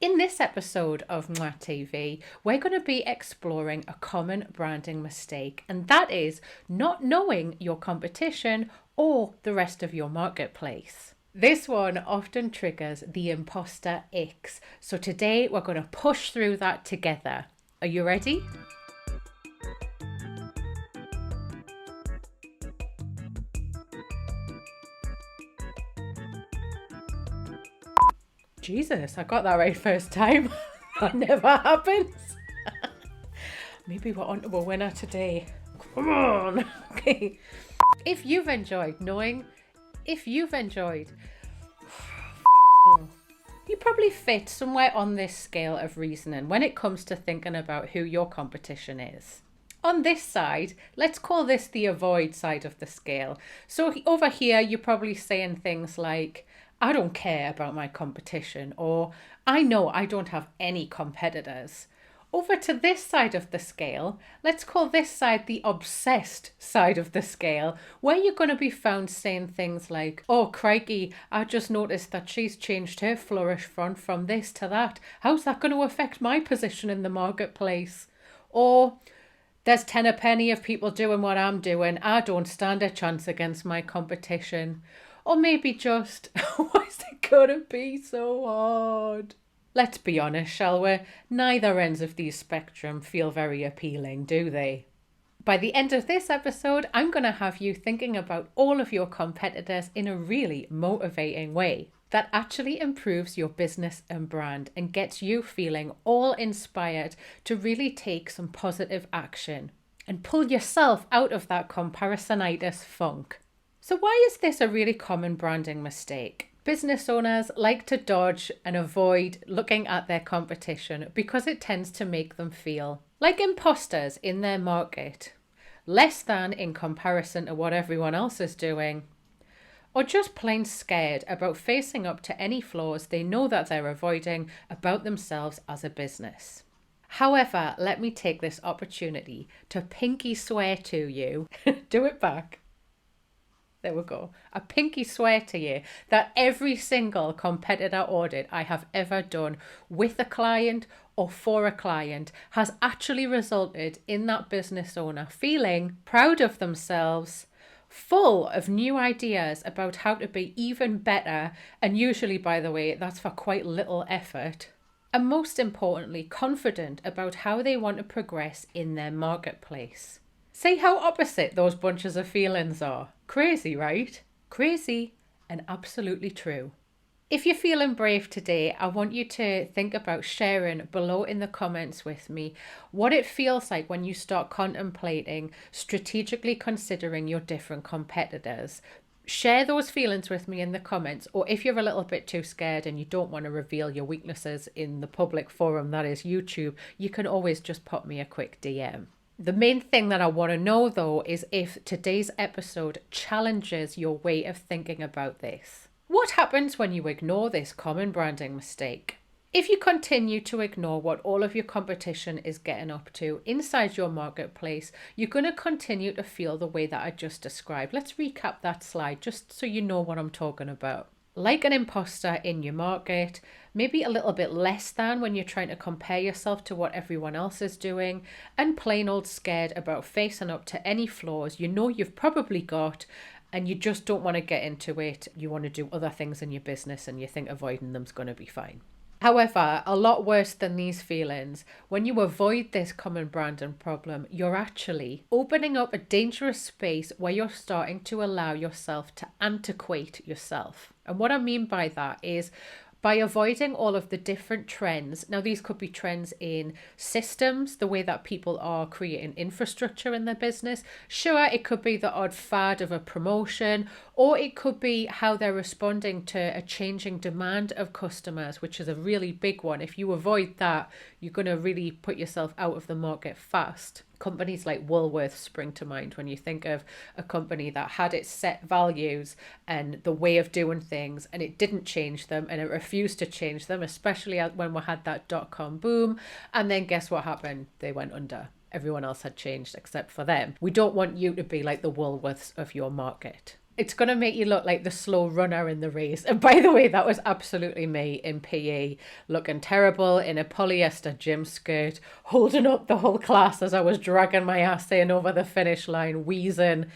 In this episode of Mwah TV, we're going to be exploring a common branding mistake, and that is not knowing your competition or the rest of your marketplace. This one often triggers the imposter icks, so today we're going to push through that together. Are you ready? Jesus, I got that right first time. That never happens. Maybe we're on to a winner today. Come on. Okay. If you've enjoyed, you probably fit somewhere on this scale of reasoning when it comes to thinking about who your competition is. On this side, let's call this the avoid side of the scale. So over here, you're probably saying things like, I don't care about my competition, or I know I don't have any competitors. Over to this side of the scale, let's call this side the obsessed side of the scale, where you're going to be found saying things like, oh crikey, I just noticed that she's changed her flourish font from this to that. How's that going to affect my position in the marketplace? Or, there's 10 a penny of people doing what I'm doing. I don't stand a chance against my competition. Or maybe just, why is it gonna be so hard? Let's be honest, shall we? Neither ends of the spectrum feel very appealing, do they? By the end of this episode, I'm going to have you thinking about all of your competitors in a really motivating way that actually improves your business and brand and gets you feeling all inspired to really take some positive action and pull yourself out of that comparisonitis funk. So why is this a really common branding mistake? Business owners like to dodge and avoid looking at their competition because it tends to make them feel like imposters in their market, less than in comparison to what everyone else is doing, or just plain scared about facing up to any flaws they know that they're avoiding about themselves as a business. However, let me take this opportunity to pinky swear to you, do it back. There we go. A pinky swear to you that every single competitor audit I have ever done with a client or for a client has actually resulted in that business owner feeling proud of themselves, full of new ideas about how to be even better. And usually, by the way, that's for quite little effort. And most importantly, confident about how they want to progress in their marketplace. See how opposite those bunches of feelings are. Crazy, right? Crazy and absolutely true. If you're feeling brave today, I want you to think about sharing below in the comments with me what it feels like when you start contemplating, strategically considering your different competitors. Share those feelings with me in the comments, or if you're a little bit too scared and you don't want to reveal your weaknesses in the public forum that is YouTube, you can always just pop me a quick DM. The main thing that I want to know though is if today's episode challenges your way of thinking about this. What happens when you ignore this common branding mistake? If you continue to ignore what all of your competition is getting up to inside your marketplace, you're going to continue to feel the way that I just described. Let's recap that slide just so you know what I'm talking about. Like an imposter in your market, maybe a little bit less than when you're trying to compare yourself to what everyone else is doing, and plain old scared about facing up to any flaws you know you've probably got and you just don't want to get into it. You want to do other things in your business and you think avoiding them's going to be fine. However, a lot worse than these feelings, when you avoid this common branding problem, you're actually opening up a dangerous space where you're starting to allow yourself to antiquate yourself. And what I mean by that is by avoiding all of the different trends. Now, these could be trends in systems, the way that people are creating infrastructure in their business. Sure, it could be the odd fad of a promotion, or it could be how they're responding to a changing demand of customers, which is a really big one. If you avoid that, you're going to really put yourself out of the market fast. Companies like Woolworths spring to mind when you think of a company that had its set values and the way of doing things, and it didn't change them and it refused to change them, especially when we had that dot-com boom. And then guess what happened? They went under. Everyone else had changed except for them. We don't want you to be like the Woolworths of your market. It's going to make you look like the slow runner in the race. And by the way, that was absolutely me in PE, looking terrible in a polyester gym skirt, holding up the whole class as I was dragging my ass in over the finish line, wheezing.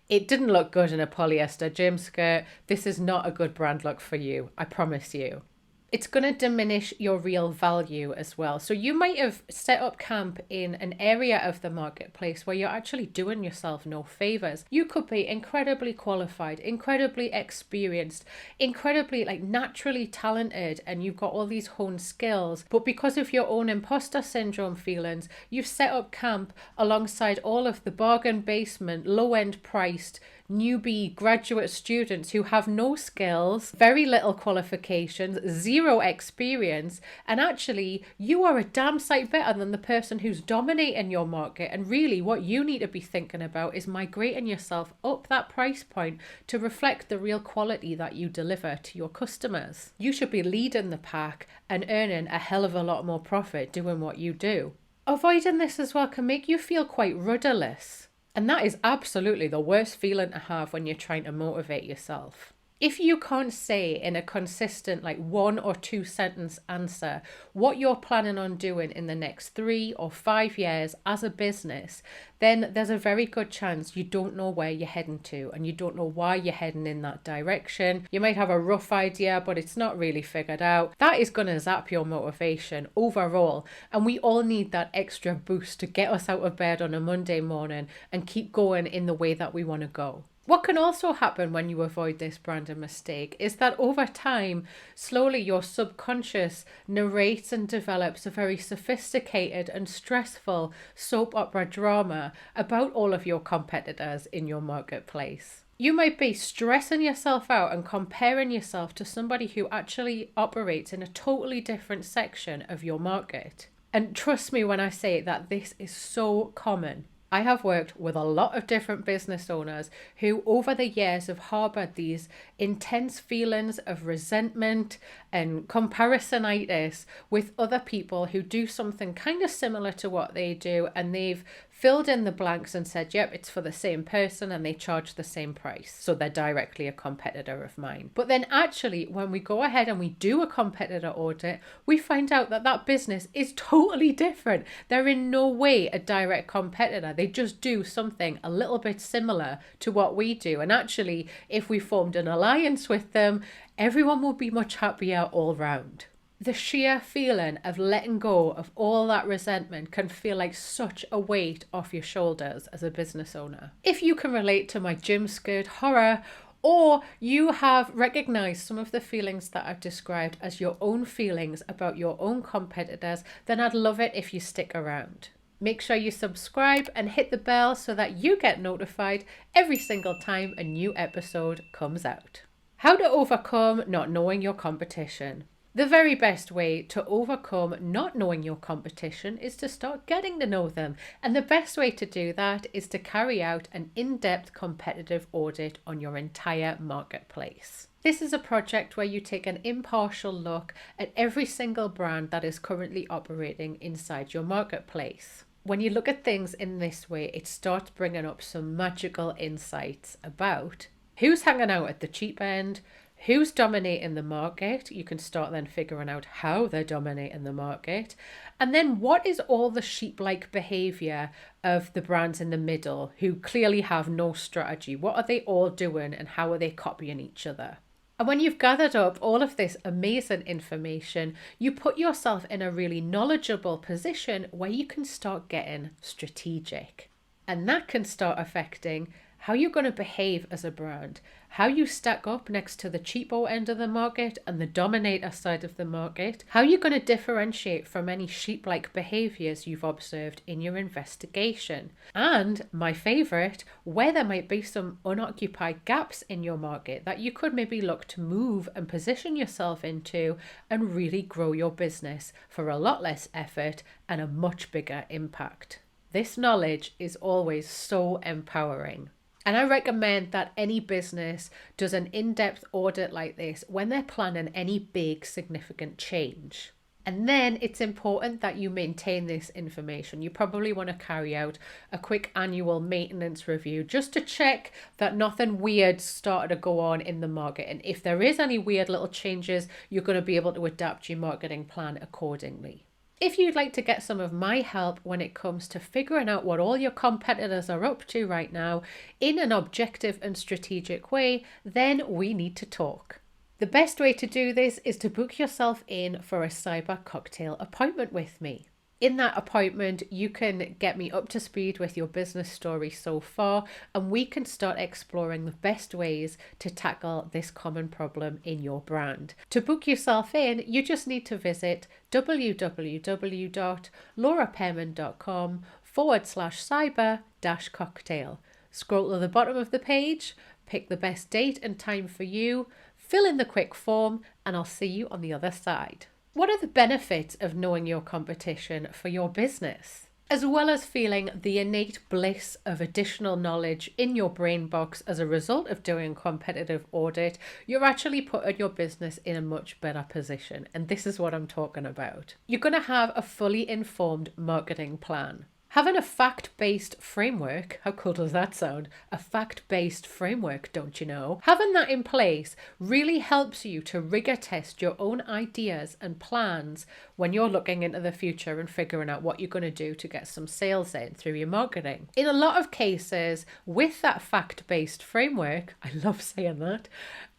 It didn't look good in a polyester gym skirt. This is not a good brand look for you, I promise you. It's going to diminish your real value as well. So you might have set up camp in an area of the marketplace where you're actually doing yourself no favors. You could be incredibly qualified, incredibly experienced, incredibly naturally talented, and you've got all these honed skills. But because of your own imposter syndrome feelings, you've set up camp alongside all of the bargain basement, low-end priced newbie graduate students who have no skills, very little qualifications, zero experience, and actually you are a damn sight better than the person who's dominating your market. And really what you need to be thinking about is migrating yourself up that price point to reflect the real quality that you deliver to your customers. You should be leading the pack and earning a hell of a lot more profit doing what you do. Avoiding this as well can make you feel quite rudderless. And that is absolutely the worst feeling to have when you're trying to motivate yourself. If you can't say in a consistent 1 or 2 sentence answer what you're planning on doing in the next 3 or 5 years as a business, then there's a very good chance you don't know where you're heading to and you don't know why you're heading in that direction. You might have a rough idea, but it's not really figured out. That is going to zap your motivation overall. And we all need that extra boost to get us out of bed on a Monday morning and keep going in the way that we want to go. What can also happen when you avoid this branding mistake is that over time, slowly your subconscious narrates and develops a very sophisticated and stressful soap opera drama about all of your competitors in your marketplace. You might be stressing yourself out and comparing yourself to somebody who actually operates in a totally different section of your market. And trust me when I say that this is so common. I have worked with a lot of different business owners who over the years have harbored these intense feelings of resentment and comparisonitis with other people who do something kind of similar to what they do, and they've filled in the blanks and said, yep, it's for the same person and they charge the same price. So they're directly a competitor of mine. But then actually, when we go ahead and we do a competitor audit, we find out that that business is totally different. They're in no way a direct competitor. They just do something a little bit similar to what we do. And actually, if we formed an alliance with them, everyone will be much happier all round. The sheer feeling of letting go of all that resentment can feel like such a weight off your shoulders as a business owner. If you can relate to my gym skirt horror, or you have recognized some of the feelings that I've described as your own feelings about your own competitors, then I'd love it if you stick around. Make sure you subscribe and hit the bell so that you get notified every single time a new episode comes out. How to overcome not knowing your competition. The very best way to overcome not knowing your competition is to start getting to know them. And the best way to do that is to carry out an in-depth competitive audit on your entire marketplace. This is a project where you take an impartial look at every single brand that is currently operating inside your marketplace. When you look at things in this way, it starts bringing up some magical insights about who's hanging out at the cheap end, who's dominating the market. You can start then figuring out how they're dominating the market. And then what is all the sheep-like behavior of the brands in the middle who clearly have no strategy? What are they all doing and how are they copying each other? And when you've gathered up all of this amazing information, you put yourself in a really knowledgeable position where you can start getting strategic. And that can start affecting how you're going to behave as a brand, how you stack up next to the cheapo end of the market and the dominator side of the market, how you're going to differentiate from any sheep-like behaviors you've observed in your investigation, and my favorite, where there might be some unoccupied gaps in your market that you could maybe look to move and position yourself into and really grow your business for a lot less effort and a much bigger impact. This knowledge is always so empowering. And I recommend that any business does an in-depth audit like this when they're planning any big significant change. And then it's important that you maintain this information. You probably want to carry out a quick annual maintenance review just to check that nothing weird started to go on in the market. And if there is any weird little changes, you're going to be able to adapt your marketing plan accordingly. If you'd like to get some of my help when it comes to figuring out what all your competitors are up to right now in an objective and strategic way, then we need to talk. The best way to do this is to book yourself in for a cyber cocktail appointment with me. In that appointment, you can get me up to speed with your business story so far, and we can start exploring the best ways to tackle this common problem in your brand. To book yourself in, you just need to visit www.laurapearman.com/cyber-cocktail. Scroll to the bottom of the page, pick the best date and time for you, fill in the quick form, and I'll see you on the other side. What are the benefits of knowing your competition for your business? As well as feeling the innate bliss of additional knowledge in your brain box as a result of doing competitive audit, you're actually putting your business in a much better position. And this is what I'm talking about. You're going to have a fully informed marketing plan. Having a fact-based framework, how cool does that sound? A fact-based framework, don't you know? Having that in place really helps you to rigor test your own ideas and plans when you're looking into the future and figuring out what you're going to do to get some sales in through your marketing. In a lot of cases, with that fact-based framework, I love saying that,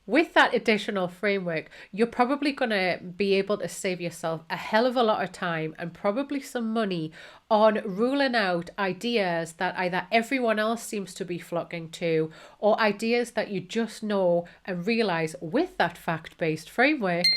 with that additional framework, you're probably going to be able to save yourself a hell of a lot of time and probably some money on ruling out ideas that either everyone else seems to be flocking to or ideas that you just know and realize with that fact-based framework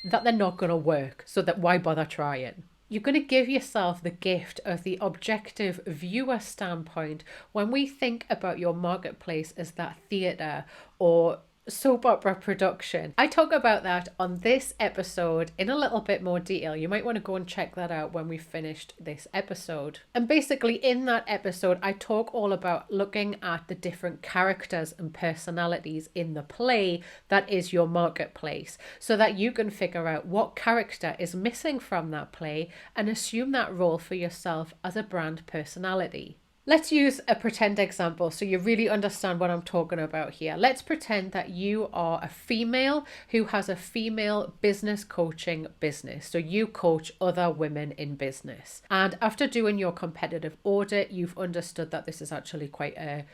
that they're not going to work. So that why bother trying? You're going to give yourself the gift of the objective viewer standpoint when we think about your marketplace as that theatre or soap opera production. I talk about that on this episode in a little bit more detail. You might want to go and check that out when we've finished this episode. And basically in that episode, I talk all about looking at the different characters and personalities in the play that is your marketplace, so that you can figure out what character is missing from that play and assume that role for yourself as a brand personality. Let's use a pretend example so you really understand what I'm talking about here. Let's pretend that you are a female who has a female business coaching business. So you coach other women in business. And after doing your competitive audit, you've understood that this is actually quite a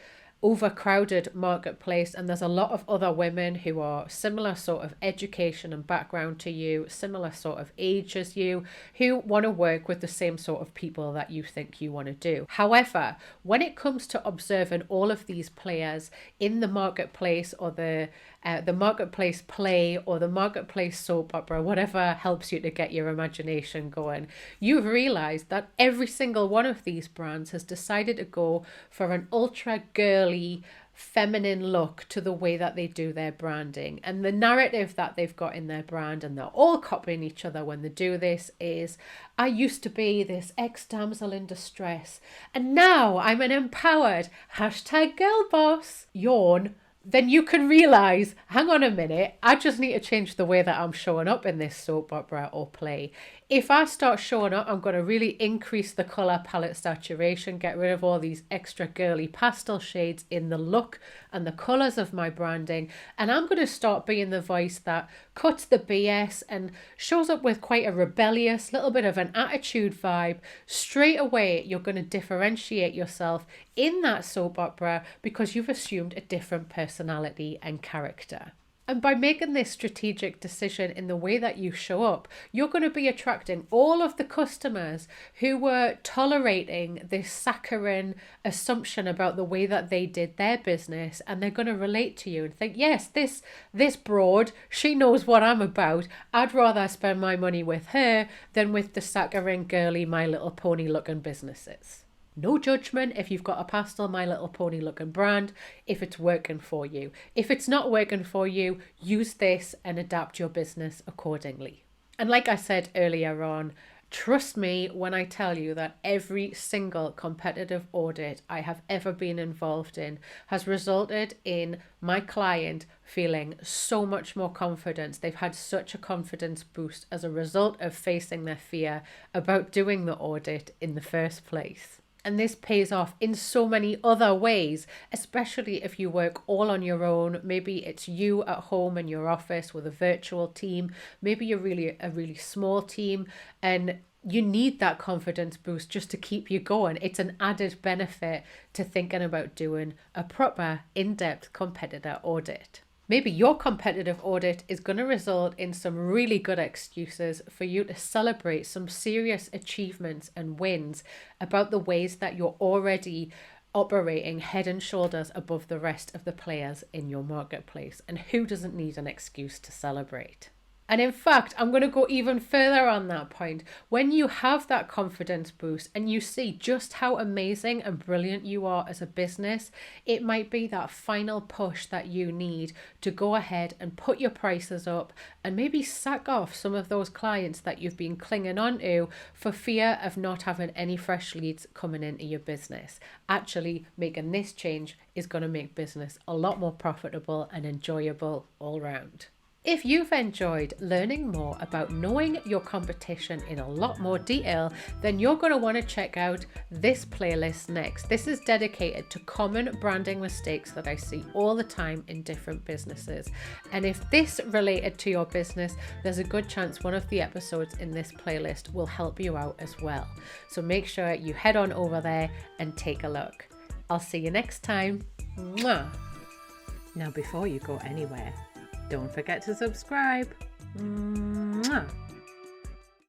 overcrowded marketplace, and there's a lot of other women who are similar sort of education and background to you, similar sort of age as you, who want to work with the same sort of people that you think you want to do. However, when it comes to observing all of these players in the marketplace or the marketplace play or the marketplace soap opera, whatever helps you to get your imagination going, you've realized that every single one of these brands has decided to go for an ultra girly feminine look to the way that they do their branding. And the narrative that they've got in their brand, and they're all copying each other when they do this, is I used to be this ex-damsel in distress and now I'm an empowered #girlboss, yawn. Then you can realize, hang on a minute, I just need to change the way that I'm showing up in this soap opera or play. If I start showing up, I'm going to really increase the color palette saturation, get rid of all these extra girly pastel shades in the look and the colors of my branding. And I'm going to start being the voice that cuts the BS and shows up with quite a rebellious, little bit of an attitude vibe. Straight away, you're going to differentiate yourself in that soap opera because you've assumed a different personality and character. And by making this strategic decision in the way that you show up, you're going to be attracting all of the customers who were tolerating this saccharine assumption about the way that they did their business, and they're going to relate to you and think, yes, this broad, she knows what I'm about. I'd rather spend my money with her than with the saccharine, girly, My Little Pony looking businesses. No judgment if you've got a pastel My Little Pony looking brand, if it's working for you. If it's not working for you, use this and adapt your business accordingly. And like I said earlier on, Trust me when I tell you that every single competitive audit I have ever been involved in has resulted in my client feeling so much more confidence. They've had such a confidence boost as a result of facing their fear about doing the audit in the first place. And this pays off in so many other ways, especially if you work all on your own. Maybe it's you at home in your office with a virtual team. Maybe you're a really small team and you need that confidence boost just to keep you going. It's an added benefit to thinking about doing a proper in-depth competitor audit. Maybe your competitive audit is going to result in some really good excuses for you to celebrate some serious achievements and wins about the ways that you're already operating head and shoulders above the rest of the players in your marketplace. And who doesn't need an excuse to celebrate? And in fact, I'm going to go even further on that point. When you have that confidence boost and you see just how amazing and brilliant you are as a business, it might be that final push that you need to go ahead and put your prices up and maybe sack off some of those clients that you've been clinging on to for fear of not having any fresh leads coming into your business. Actually, making this change is going to make business a lot more profitable and enjoyable all round. If you've enjoyed learning more about knowing your competition in a lot more detail, then you're going to want to check out this playlist next. This is dedicated to common branding mistakes that I see all the time in different businesses. And if this related to your business, there's a good chance one of the episodes in this playlist will help you out as well. So make sure you head on over there and take a look. I'll see you next time. Mwah. Now, before you go anywhere, don't forget to subscribe. Mwah.